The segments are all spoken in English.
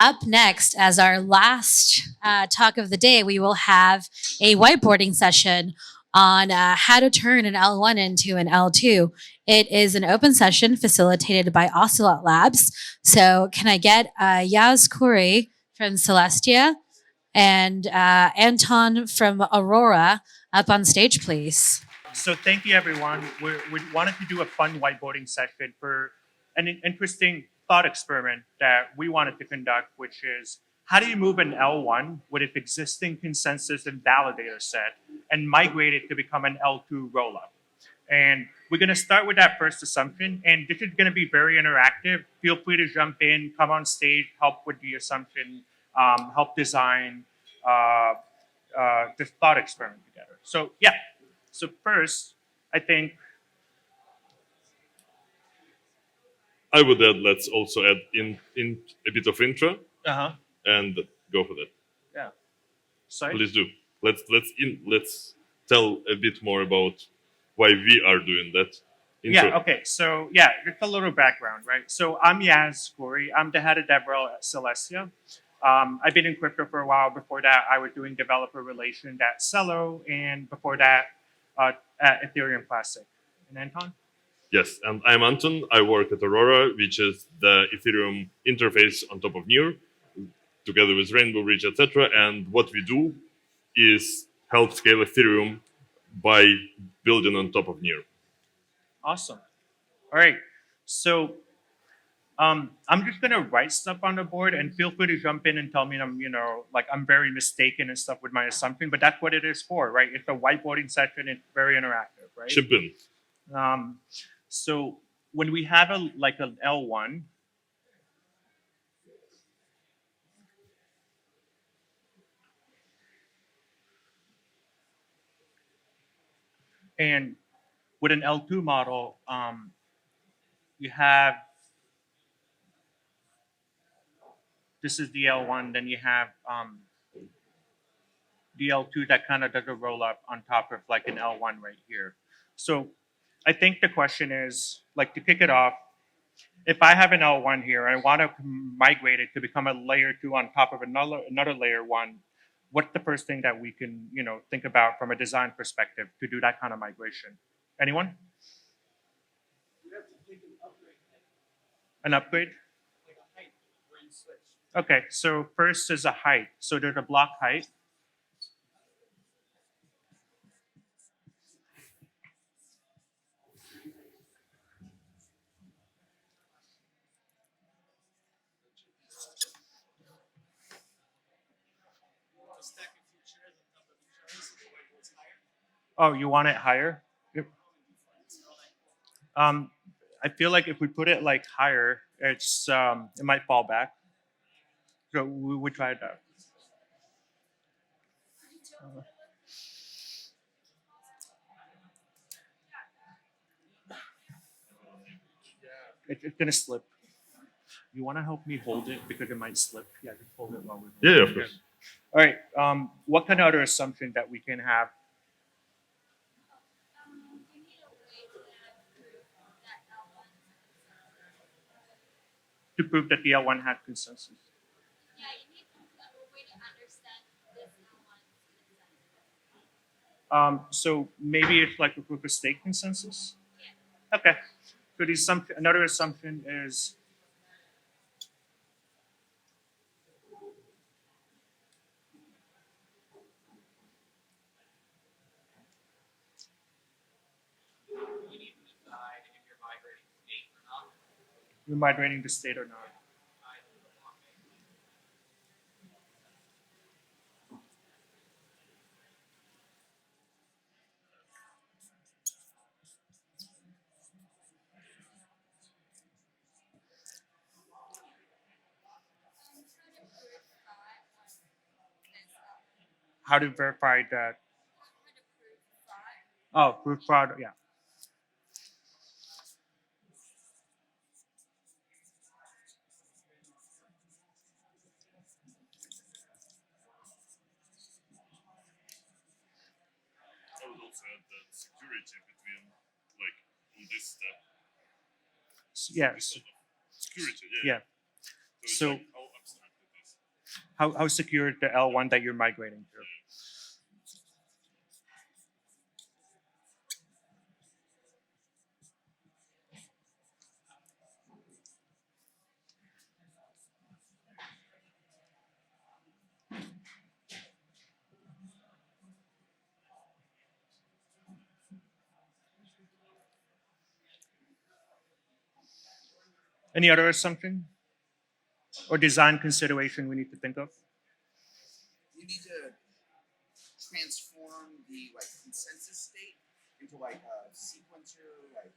Up next, as our last talk of the day, we will have a whiteboarding session on how to turn an L1 into an L2. It is an open session facilitated by Ocelot Labs. So, can I get Yaz Khoury from Celestia and Anton from Aurora up on stage, please? So thank you, everyone. We wanted to do a fun whiteboarding session for an interesting thought experiment that we wanted to conduct, which is how do you move an L1 with its existing consensus and validator set and migrate it to become an L2 rollup? And we're going to start with that first assumption. And this is going to be very interactive. Feel free to jump in, come on stage, help with the assumption, help design this thought experiment together. So, yeah. So first, I think I would add, let's also add in a bit of intro uh-huh. and go for that. Yeah. Sorry? Please do. Let's tell a bit more about why we are doing that. Intro. Yeah, okay. So yeah, just a little background, right? So I'm Yaz Khoury. I'm the head of DevRel at Celestia. I've been in crypto for a while. Before that, I was doing developer relations at Cello, and before that, at Ethereum Classic. And Anton? Yes, and I'm Anton. I work at Aurora, which is the Ethereum interface on top of Near, together with Rainbow Bridge, etc. And what we do is help scale Ethereum by building on top of Near. Awesome. All right. So I'm just gonna write stuff on the board, and feel free to jump in and tell me I'm very mistaken and stuff with my assumption. But that's what it is for, right? It's a whiteboarding session. It's very interactive, right? Chip in. So when we have an L1, and with an L2 model, you have this is the L1, then you have the L2 that kind of does a roll up on top of like an L1 right here. So I think the question is, like, to kick it off, if I have an L1 here and I want to migrate it to become a layer 2 on top of another layer 1, what's the first thing that we can think about from a design perspective to do that kind of migration? Anyone? An upgrade? Like a height where you switch. Okay, so first is a height. So there's a block height. Oh, you want it higher? Yep. I feel like if we put it like higher, it might fall back. So we tried that. It's gonna slip. You want to help me hold it because it might slip? Yeah, just hold it while we're. Yeah, of course. All right. What kind of other assumption that we can have? To prove that the L1 had consensus. Yeah, you need a way to understand this L1 consensus. So maybe it's like a proof of stake consensus? Yeah. Okay. So another assumption is you're migrating the state or not. How to verify that? Oh, proof fraud. Yeah. I would also add that security between, like, on this step. Yes. Security, Yeah. So, So like how abstract it how secure the L1 that you're migrating to. Any other assumption or design consideration we need to think of? You need to transform the like consensus state into like a sequencer like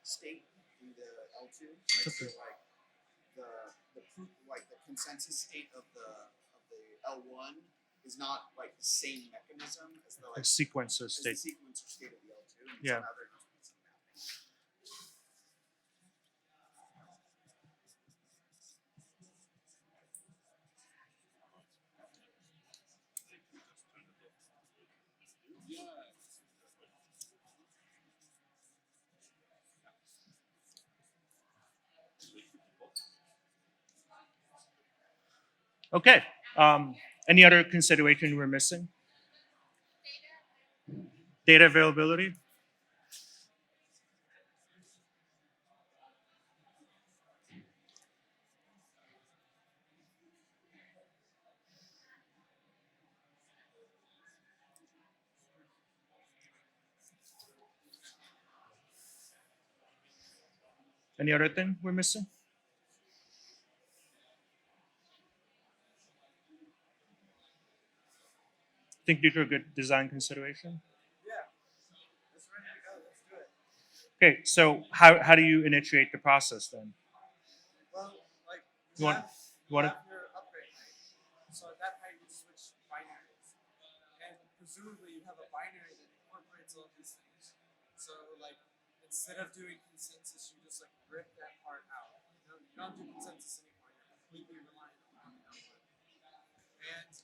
state in the L2. Like, so like the proof like the consensus state of the L1 is not like the same mechanism as the A like sequencer as state. the sequencer state of the L2. And Yeah. so now there needs to be some mapping. Okay. Any other consideration we're missing? Data availability. Any other thing we're missing? Think these are good design consideration? Yeah. That's ready to go. Let's do it. Okay, so how do you initiate the process then? Well, like You want- you wanna- have your upgrade height. So at that height you switch binaries. And presumably you have a binary that incorporates all these things. So like instead of doing consensus, you just like rip that part out. You don't do consensus anymore. You're completely reliant on the output. And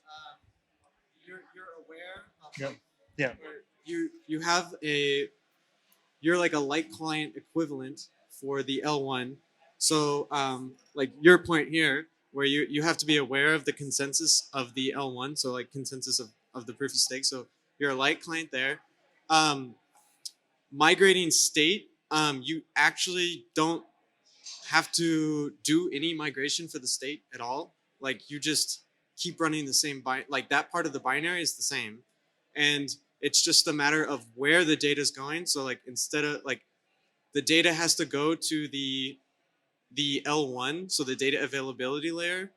you're aware of Yeah. like, Yeah. where you have a you're like a light client equivalent for the L1. So like your point here, where you have to be aware of the consensus of the L1, so like consensus of the proof of stake. So you're a light client there. Migrating state, you actually don't have to do any migration for the state at all. Like you just keep running the same like that part of the binary is the same, and it's just a matter of where the data is going. So like instead of like the data has to go to the L1, so the data availability layer.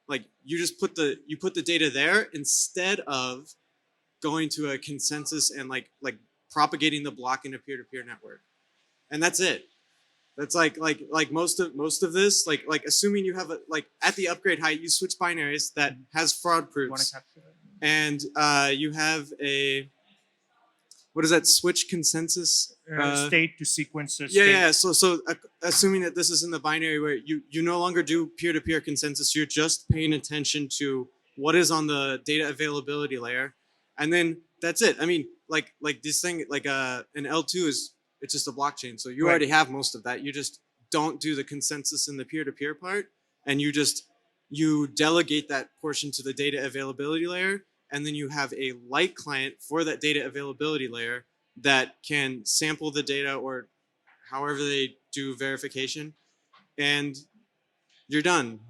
Like you just put the data there instead of going to a consensus and like propagating the block in a peer-to-peer network, and that's it. That's like most of this like assuming you have a like at the upgrade height you switch binaries that has fraud You want proofs, to capture that? and you have a what is that switch consensus State to sequencer yeah, state. yeah. So assuming that this is in the binary where you no longer do peer-to-peer consensus, you're just paying attention to what is on the data availability layer, and then that's it. I mean, like this thing, like an L2 is it's just a blockchain, so you Right. already have most of that. You just don't do the consensus in the peer-to-peer part, and you delegate that portion to the data availability layer, and then you have a light client for that data availability layer that can sample the data or however they do verification, and you're done.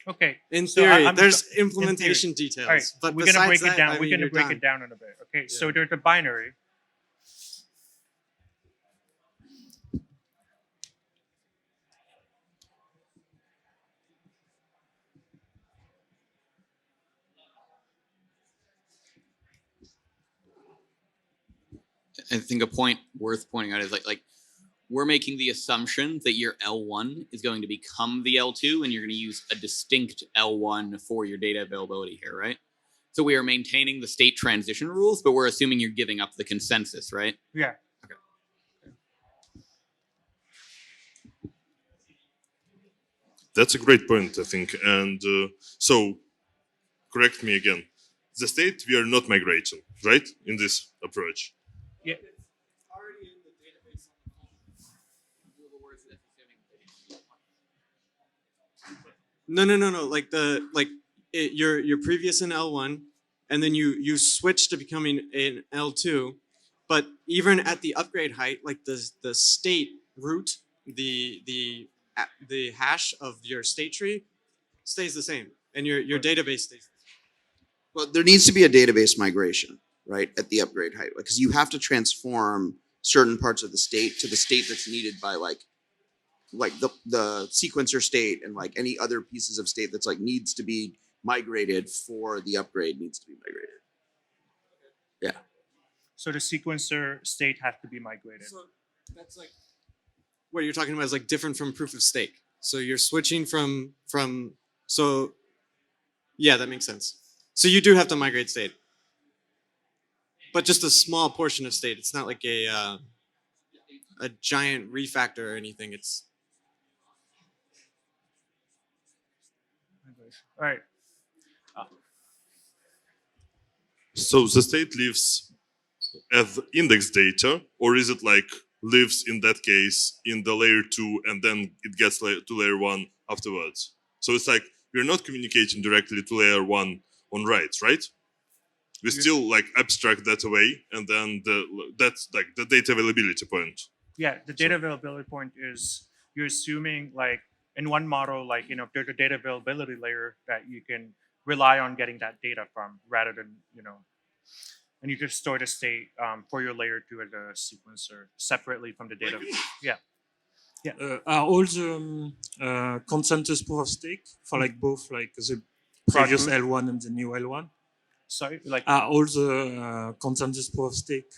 Okay. In so theory, I'm- there's in implementation theory. details, All right, but we're gonna break besides it down. that, I We're mean, gonna you're break done. it down in a bit. Okay, so Yeah. there's a binary. I think a point worth pointing out is like we're making the assumption that your L1 is going to become the L2 and you're going to use a distinct L1 for your data availability here, right? So we are maintaining the state transition rules, but we're assuming you're giving up the consensus, right? Yeah. That's a great point, I think. And so, correct me again. The state we are not migrating, right? In this approach. Yeah. Already in the database on the No. Like you're previous in L1, and then you switch to becoming an L2, but even at the upgrade height, like the state root, the hash of your state tree stays the same, and your database stays. Well, there needs to be a database migration, right, at the upgrade height, because you have to transform certain parts of the state to the state that's needed by like the sequencer state and like any other pieces of state that's like needs to be migrated for the upgrade needs to be migrated. Yeah. So the sequencer state has to be migrated. So that's like what you're talking about is like different from proof of stake. So you're switching from so yeah, that makes sense. So you do have to migrate state, but just a small portion of state. It's not like a giant refactor or anything. It's All right. So the state lives as index data, or is it like lives in that case in the layer 2 and then it gets to layer 1 afterwards? So it's like we're not communicating directly to layer 1 on writes, right? We still like abstract that away, and then that's like the data availability point. Yeah, the data availability point is you're assuming like in one model, like there's a data availability layer that you can rely on getting that data from, rather than and you just store the state for your layer 2 as a sequencer separately from the data. Yeah. Are all the consensus proof of stake for like both like the previous proof? L1 and the new L1? Sorry, like Are all the consensus proof of stake?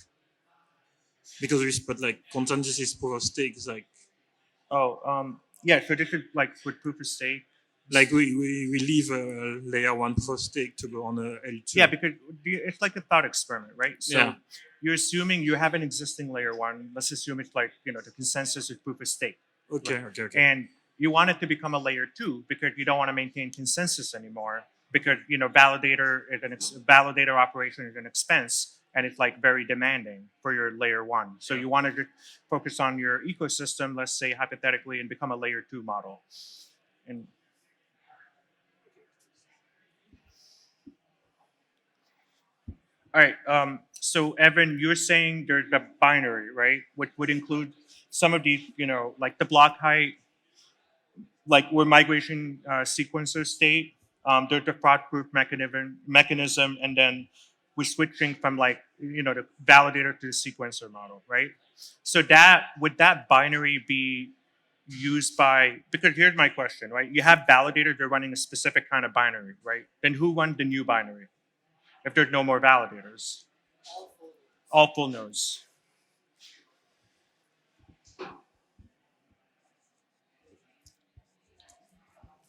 Because we put like consensus is proof of stake is like yeah. So this is like with proof of stake. like we leave a layer 1 proof of stake to go on a L2. Yeah, because it's like a thought experiment, right? So Yeah. you're assuming you have an existing layer 1. Let's assume it's like the consensus is proof of stake. Okay. And you want it to become a layer 2 because you don't want to maintain consensus anymore, because validator operation is an expense, and it's like very demanding for your layer 1. So you want to focus on your ecosystem, let's say hypothetically, and become a layer 2 model. And all right, so Evan, you're saying there's a binary, right, which would include some of these, like the block height, like where migration sequencer state, there's the fraud proof mechanism, and then we're switching from like the validator to the sequencer model, right? So would that binary be used by, because here's my question, right? You have validators, they're running a specific kind of binary, right? Then who runs the new binary if there's no more validators? All full nodes.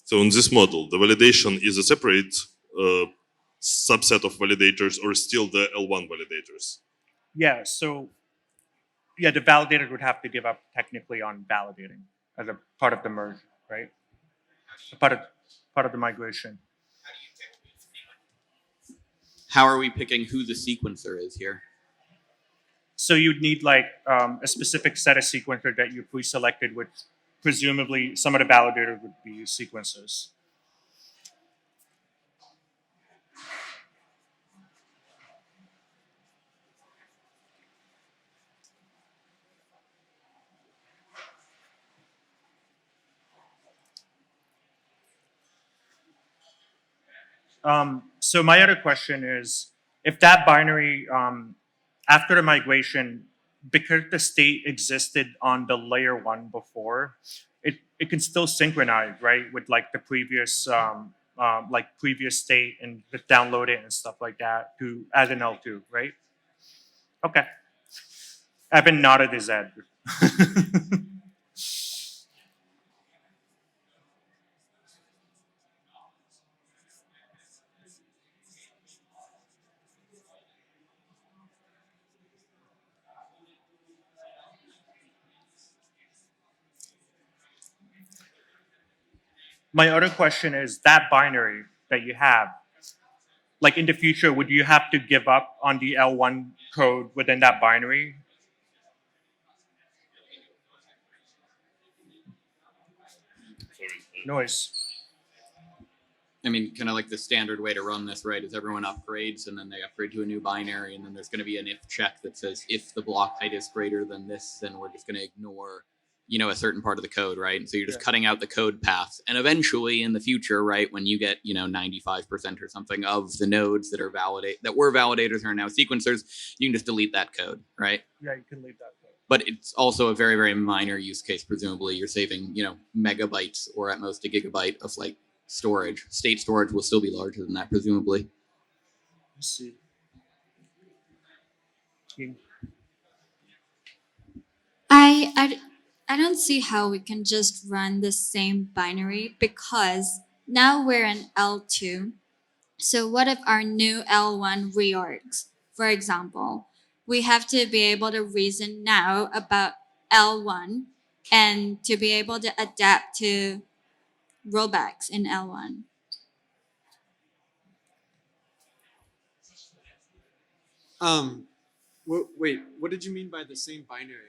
So in this model, the validation is a separate subset of validators, or still the L1 validators? Yeah, so the validator would have to give up technically on validating as a part of the merge, right? Part of the migration. How are we picking who the sequencer is here? So you'd need like a specific set of sequencers that you pre-selected, which presumably some of the validators would be sequencers. So my other question is, if that binary, after the migration, because the state existed on the layer 1 before, it can still synchronize, right, with like the previous previous state, and just download it and stuff like that to as an L2, right? Okay. Evan nodded his head. My other question is, that binary that you have, like in the future, would you have to give up on the L1 code within that binary? Noise. I mean, kind of like the standard way to run this, right, is everyone upgrades and then they upgrade to a new binary, and then there's going to be an if check that says if the block height is greater than this, then we're just going to ignore, a certain part of the code, right? And so you're just cutting out the code path. And eventually in the future, right, when you get, 95% or something of the nodes that were validators and are now sequencers, you can just delete that code, right? Yeah, you can leave that code. But it's also a very, very minor use case. Presumably you're saving, megabytes or at most a gigabyte of storage. State storage will still be larger than that, presumably. Let's see. I don't see how we can just run the same binary because now we're in L2. So what if our new L1 reorgs, for example? We have to be able to reason now about L1 and to be able to adapt to rollbacks in L1. Wait, what did you mean by the same binary?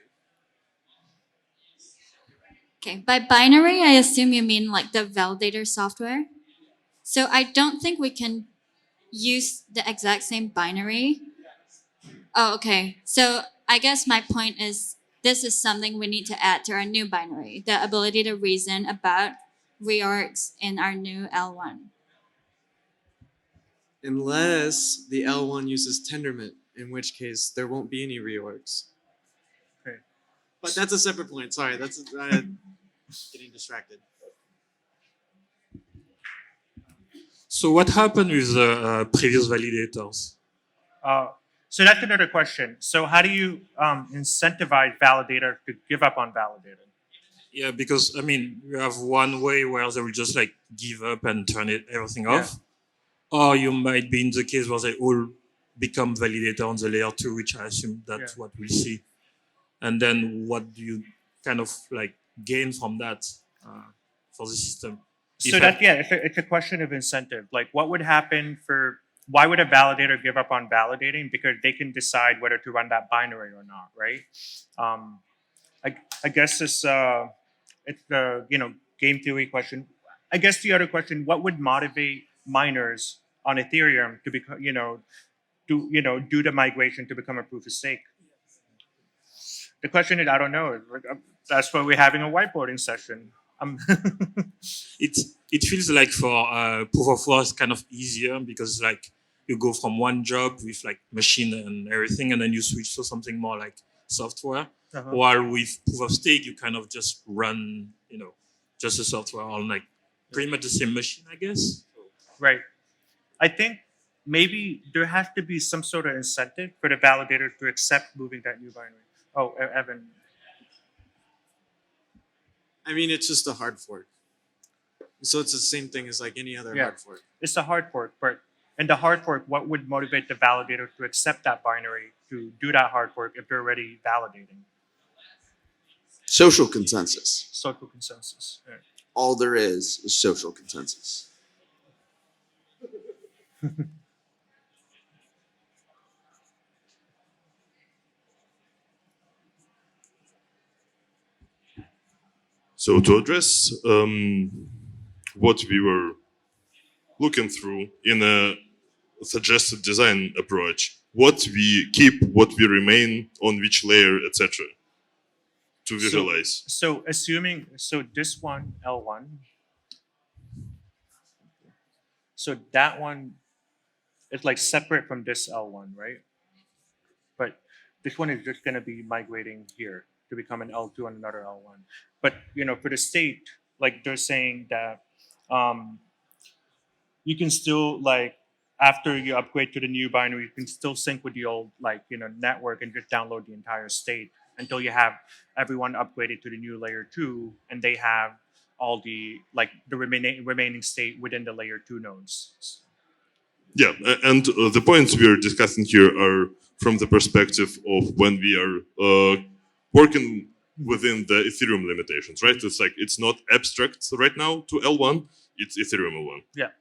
Okay, by binary, I assume you mean like the validator software. So I don't think we can use the exact same binary. Oh, okay. So I guess my point is this is something we need to add to our new binary, the ability to reason about reorgs in our new L1. Unless the L1 uses Tendermint, in which case there won't be any reorgs. Okay. But that's a separate point. Sorry, that's getting distracted. So what happened with the previous validators? So that's another question. So how do you incentivize validator to give up on validator? Yeah, because you have one way where they will just give up and turn everything off, or you might be in the case where they all become validator on the layer 2, which I assume that's what we'll see. And then what do you kind of gain from that for the system? So it's a question of incentive. What would happen why would a validator give up on validating? Because they can decide whether to run that binary or not, right? I guess it's the game theory question. I guess the other question: what would motivate miners on Ethereum to become do the migration to become a proof of stake? The question is, I don't know. That's why we're having a whiteboarding session. It feels like for proof of work it's kind of easier because you go from one job with machine and everything, and then you switch to something more like software. While with proof of stake, you kind of just run, just the software on pretty much the same machine, I guess. Right. I think maybe there has to be some sort of incentive for the validator to accept moving that new binary. Oh, Evan. I mean, it's just a hard fork. So it's the same thing as any other hard fork. It's a hard fork, but in the hard fork, what would motivate the validator to accept that binary to do that hard fork if they're already validating? Social consensus. Social consensus. Yeah. All there is social consensus. So to address what we were looking through in a suggested design approach, what we keep, what we remain on which layer, etc. to visualize. So assuming, this one, L1, so that one is separate from this L1, right? But this one is just going to be migrating here to become an L2 and another L1. But, for the state, they're saying that you can still, after you upgrade to the new binary, you can still sync with the old, network and just download the entire state until you have everyone upgraded to the new layer 2 and they have all the, the remaining state within the layer 2 nodes. Yeah, and the points we are discussing here are from the perspective of when we are working within the Ethereum limitations, right? It's it's not abstract right now to L1, it's Ethereum L1. Yeah.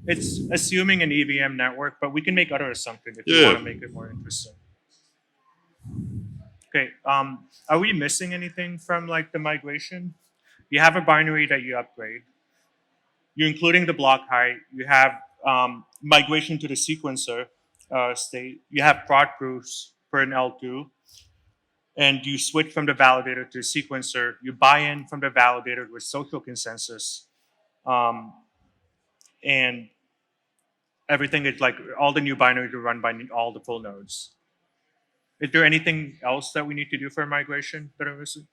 It's assuming an EVM network, but we can make other assumptions if you want to make it more interesting. Okay, are we missing anything from the migration? You have a binary that you upgrade. you're including the block height. You have migration to the sequencer state. You have fraud proofs for an L2. And you switch from the validator to the sequencer. You buy in from the validator with social consensus. And everything is like all the new binaries are run by all the full nodes. Is there anything else that we need to do for migration that I'm missing?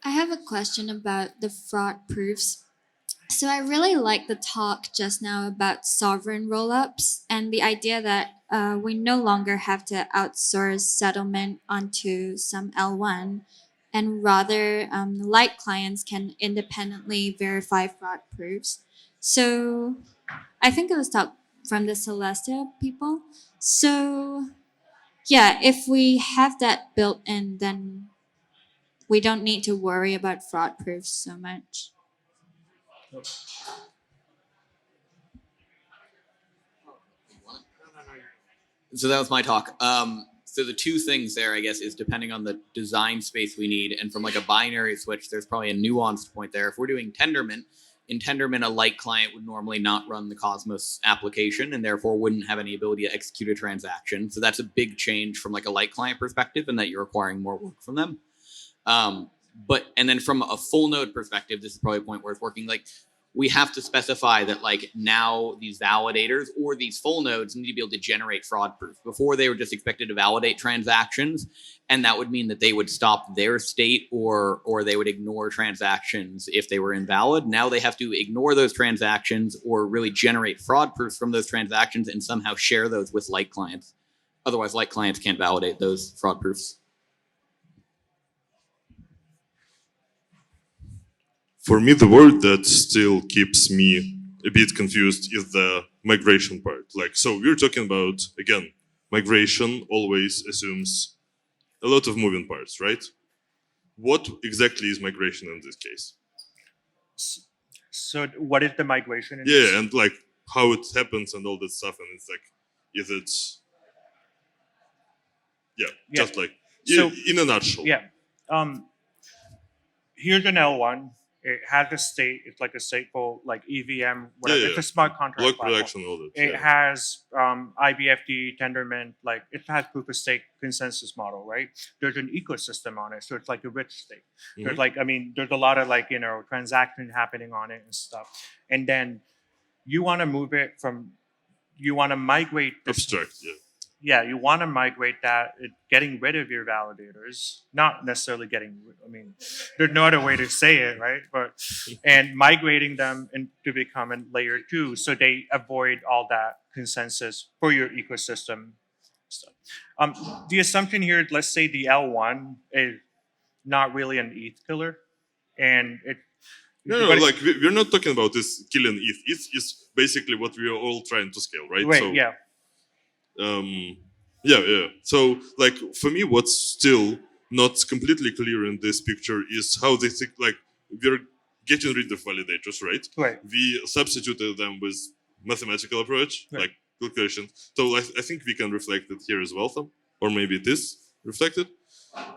I have a question about the fraud proofs. So I really like the talk just now about sovereign rollups and the idea that we no longer have to outsource settlement onto some L1, and rather light clients can independently verify fraud proofs. So I think it was talk from the Celestia people. So yeah, if we have that built in, then we don't need to worry about fraud proofs so much. So that was my talk. So the two things there, I guess, is depending on the design space we need, and from like a binary switch, there's probably a nuanced point there. If we're doing Tendermint, in Tendermint, a light client would normally not run the Cosmos application and therefore wouldn't have any ability to execute a transaction. So that's a big change from like a light client perspective, and that you're requiring more work from them. And then from a full node perspective, this is probably a point where it's working. Like, we have to specify that like now these validators or these full nodes need to be able to generate fraud proof. Before, they were just expected to validate transactions, and that would mean that they would stop their state or they would ignore transactions if they were invalid. Now they have to ignore those transactions or really generate fraud proofs from those transactions and somehow share those with light clients. Otherwise, light clients can't validate those fraud proofs. For me, the word that still keeps me a bit confused is the migration part. Like, so we're talking about, again, migration always assumes a lot of moving parts, right? What exactly is migration in this case? So what is the migration? In Yeah, this? and like how it happens and all that stuff. And it's like, is it, just like, So- in a nutshell. Yeah. Here's an L1. It has a state. It's like a stateful, like EVM, whatever. Yeah, It's a smart contract block platform. production, all that. It has IBFD, Tendermint, like it has proof of stake consensus model, right? There's an ecosystem on it, so it's like a rich state. There's like, I mean, there's a lot of like, transaction happening on it and stuff. And then you want to move it from, you want to migrate this. Abstract, yeah. Yeah, you want to migrate that, getting rid of your validators, not necessarily there's no other way to say it, right? And migrating them to become a layer 2 so they avoid all that consensus for your ecosystem stuff. The assumption here, let's say the L1 is not really an ETH killer, and it. No, like we're not talking about this killing ETH. ETH is basically what we are all trying to scale, right? Right, so, yeah. Yeah. So, like, for me, what's still not completely clear in this picture is how they think, like, we're getting rid of validators, right? Right. We substituted them with mathematical approach, Right. like calculations. So I think we can reflect it here as well, or maybe it is reflected.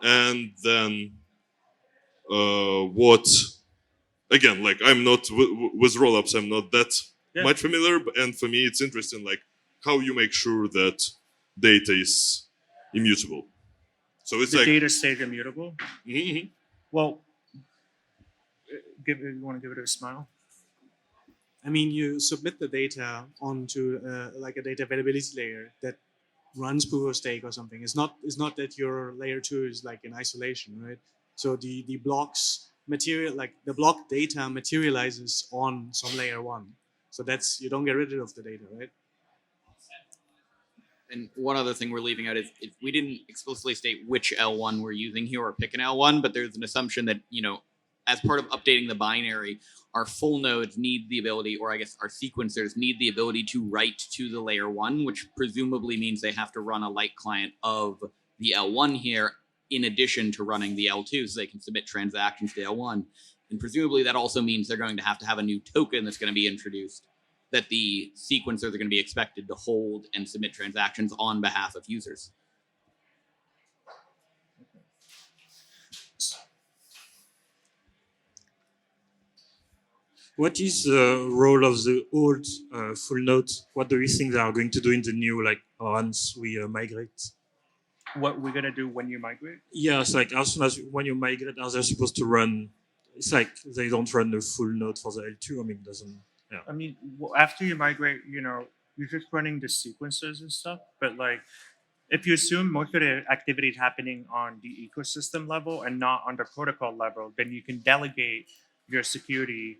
And then what, again, like, I'm not, with rollups, I'm not that much familiar, and for me, it's interesting, like, how you make sure that data is immutable. So it's The like data stays immutable. Mhm. Well, you want to give it a smile? I mean, you submit the data onto like a data availability layer that runs proof of stake or something. It's not that your layer 2 is like in isolation, right? So the blocks like the block data materializes on some layer 1. So that's, you don't get rid of the data, right? And one other thing we're leaving out is we didn't explicitly state which L1 we're using here or pick an L1, but there's an assumption that, as part of updating the binary, our full nodes need the ability, or I guess our sequencers need the ability to write to the layer 1, which presumably means they have to run a light client of the L1 here in addition to running the L2 so they can submit transactions to L1. And presumably that also means they're going to have a new token that's going to be introduced that the sequencers are going to be expected to hold and submit transactions on behalf of users. What is the role of the old full node? What do you think they are going to do in the new, like once we migrate? What we're gonna do when you migrate? Yeah, it's like as soon as when you migrate, are they supposed to run? It's like they don't run the full node for the L2. I mean, it doesn't. Yeah. I mean, after you migrate, you're just running the sequences and stuff. But like, if you assume most of the activity is happening on the ecosystem level and not on the protocol level, then you can delegate your security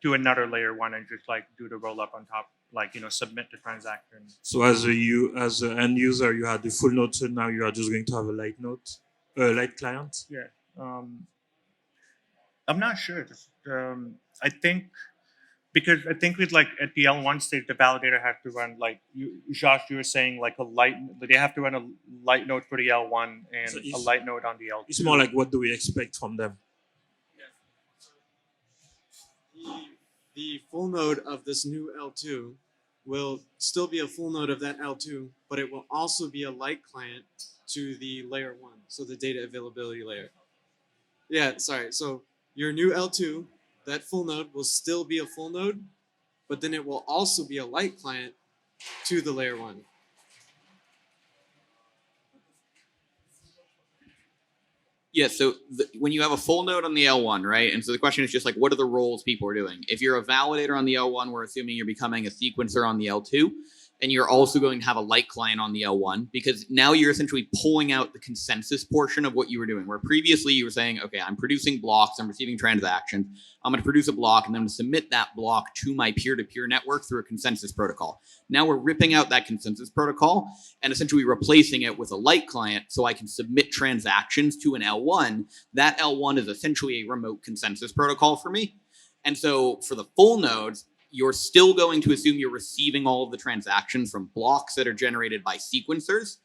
to another layer one and just like do the roll up on top, like submit the transaction. So as an end user, you had the full node, so now you are just going to have a light node, light client. Yeah. I'm not sure. I think because I think with like at the L1 stage, the validator has to run like Josh, you were saying like a light. They have to run a light node for the L1 and So a light node on the L2. It's more like what do we expect from them? The full node of this new L2 will still be a full node of that L2, but it will also be a light client to the layer one, so the data availability layer. Yeah, sorry. So your new L2, that full node will still be a full node, but then it will also be a light client to the layer one. Yeah, so when you have a full node on the L1, right? And so the question is just like, what are the roles people are doing? If you're a validator on the L1, we're assuming you're becoming a sequencer on the L2. And you're also going to have a light client on the L1 because now you're essentially pulling out the consensus portion of what you were doing. Where previously you were saying, okay, I'm producing blocks, I'm receiving transactions, I'm going to produce a block, and then I'm going to submit that block to my peer-to-peer network through a consensus protocol. Now we're ripping out that consensus protocol and essentially replacing it with a light client so I can submit transactions to an L1. That L1 is essentially a remote consensus protocol for me. And so for the full nodes, you're still going to assume you're receiving all of the transactions from blocks that are generated by sequencers.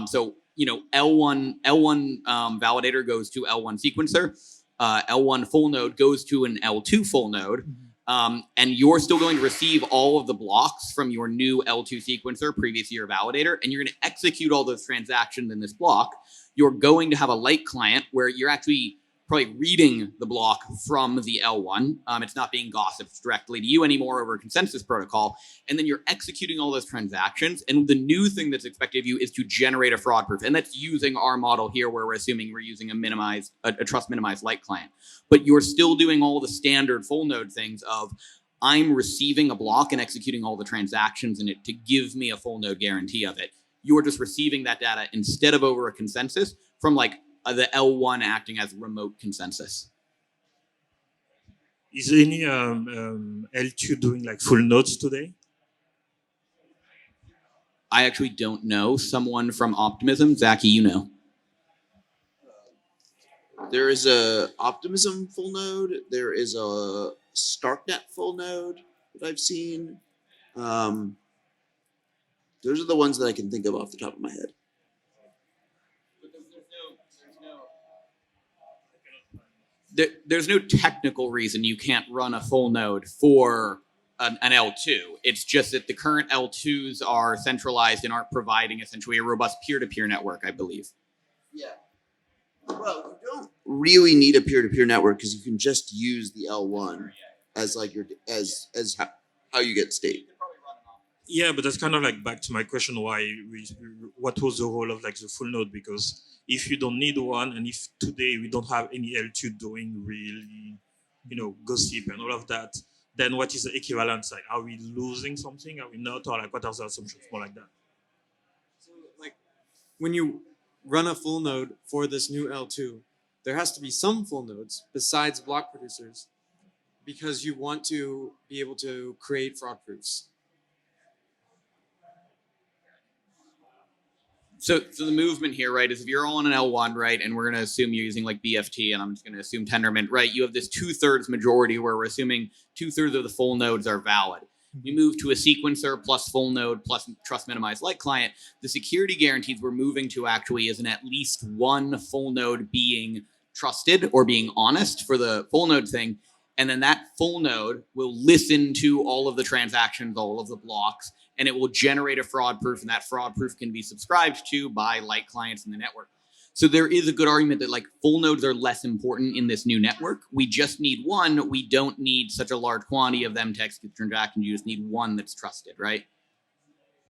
So, L1 validator goes to L1 sequencer. L1 full node goes to an L2 full node. And you're still going to receive all of the blocks from your new L2 sequencer, previous year validator, and you're going to execute all those transactions in this block. You're going to have a light client where you're actually probably reading the block from the L1. It's not being gossiped directly to you anymore over a consensus protocol. And then you're executing all those transactions. And the new thing that's expected of you is to generate a fraud proof. And that's using our model here where we're assuming we're using a trust minimized light client. But you're still doing all the standard full node things of I'm receiving a block and executing all the transactions in it to give me a full node guarantee of it. You're just receiving that data instead of over a consensus from like the L1 acting as remote consensus. Is any L2 doing like full nodes today? I actually don't know. Someone from Optimism, Zaki, you know. There is a Optimism full node. There is a StarkNet full node that I've seen. Those are the ones that I can think of off the top of my head. There's no technical reason you can't run a full node for an L2. It's just that the current L2s are centralized and aren't providing essentially a robust peer-to-peer network, I believe. Yeah. Well, you don't really need a peer-to-peer network because you can just use the L1 as like your as how you get state. Yeah, but that's kind of like back to my question: what was the role of like the full node? Because if you don't need one, and if today we don't have any L2 doing really, gossip and all of that, then what is the equivalence? Like, are we losing something? Are we not? Or like, what are the assumptions? More like that. So, like, when you run a full node for this new L2, there has to be some full nodes besides block producers, because you want to be able to create fraud proofs. So the movement here, right, is if you're all on an L1, right, and we're going to assume you're using like BFT, and I'm just going to assume Tendermint, right, you have this 2/3 majority where we're assuming 2/3 of the full nodes are valid. We move to a sequencer plus full node plus trust minimized light client. The security guarantees we're moving to actually is in at least one full node being trusted or being honest for the full node thing. And then that full node will listen to all of the transactions, all of the blocks, and it will generate a fraud proof, and that fraud proof can be subscribed to by light clients in the network. So there is a good argument that like full nodes are less important in this new network. We just need one. We don't need such a large quantity of them to execute transactions. You just need one that's trusted, right?